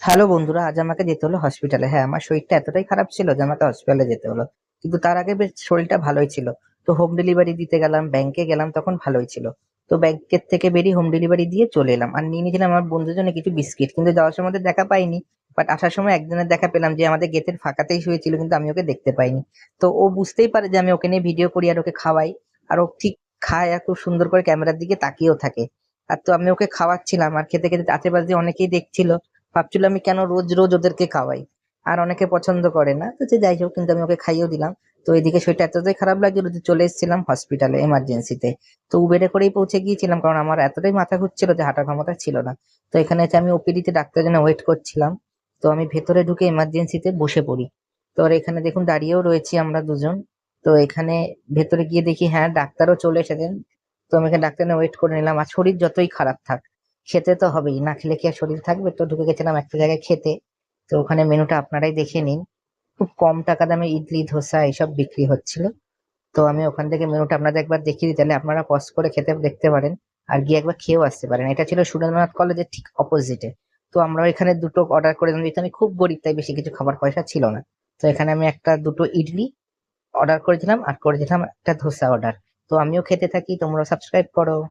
Hello বন্ধুরা, আজ আমাকে যেতে হলো হসপিটালে। হ্যাঁ, আমার শরীরটা এতটাই খারাপ ছিল যে আমাকে হসপিটালে যেতে হলো। কিন্তু তার আগে বেশ শরীরটা ভালোই ছিল। তো হোম ডেলিভারি দিতে গেলাম, ব্যাংকে গেলাম, তখন ভালোই ছিল। তো ব্যাংকের থেকে বেরিয়ে হোম ডেলিভারি দিয়ে চলে এলাম। আর নিয়ে নিয়েছিলাম আমার বন্ধুর জন্য কিছু বিস্কিট। কিন্তু যাওয়ার সময় ওদের দেখা পাইনি। বাট আসার সময় একজনের দেখা পেলাম যে আমাদের গেটের ফাঁকাতেই শুয়েছিল, কিন্তু আমি ওকে দেখতে পাইনি। তো ও বুঝতেই পারে যে আমি ওকে নিয়ে ভিডিও করি আর ওকে খাওয়াই। আর ও ঠিক খায় আর খুব সুন্দর করে ক্যামেরার দিকে তাকিয়েও থাকে। আর তো আমি ওকে খাওয়াচ্ছিলাম আর খেতে খেতে আশেপাশে অনেকেই দেখছিল। ভাবছিল আমি কেন রোজ রোজ ওদেরকে খাওয়াই। আর অনেকে পছন্দ করে না, তো যে যাই হোক, কিন্তু আমি ওকে খাইয়েও দিলাম। তো এদিকে শরীরটা এতটাই খারাপ লাগছিল যে চলে এসেছিলাম হসপিটালে এমার্জেন্সিতে। তো উবেরে করেই পৌঁছে গিয়েছিলাম, কারণ আমার এতটাই মাথা ঘুরছিল যে হাঁটার ক্ষমতা ছিল না। তো এখানে এসে আমি ওপিডিতে ডাক্তারের জন্য ওয়েট করছিলাম। তো আমি ভেতরে ঢুকে এমার্জেন্সিতে বসে পড়ি। তো আর এখানে দেখুন দাঁড়িয়েও রয়েছি আমরা দুজন। তো এখানে ভেতরে গিয়ে দেখি হ্যাঁ ডাক্তারও চলে এসেছেন। তো আমি এখানে ডাক্তার ওয়েট করে নিলাম। আর শরীর যতই খারাপ থাক, খেতে তো হবেই, না খেলে কি আর শরীর থাকবে? তো ঢুকে গেছিলাম একটা জায়গায় খেতে। তো ওখানে মেনুটা আপনারাই দেখে নিন। খুব কম টাকা দামে ইডলি ধোসা এসব বিক্রি হচ্ছিল। তো আমি ওখান থেকে মেনুটা আপনাদের একবার দেখিয়ে দিই, তাহলে আপনারা পজ করে খেতে দেখতে পারেন। আর গিয়ে একবার খেয়েও আসতে পারেন। এটা ছিল সুরেন্দ্রনাথ কলেজের ঠিক অপোজিটে। তো আমরা এখানে দুটো অর্ডার করে দিলাম, যেহেতু আমি খুব গরিব তাই বেশি কিছু খাবার পয়সা ছিল না। তো এখানে আমি একটা দুটো ইডলি অর্ডার করেছিলাম আর করেছিলাম একটা ধোসা অর্ডার। তো আমিও খেতে থাকি, তোমরা সাবস্ক্রাইব করো।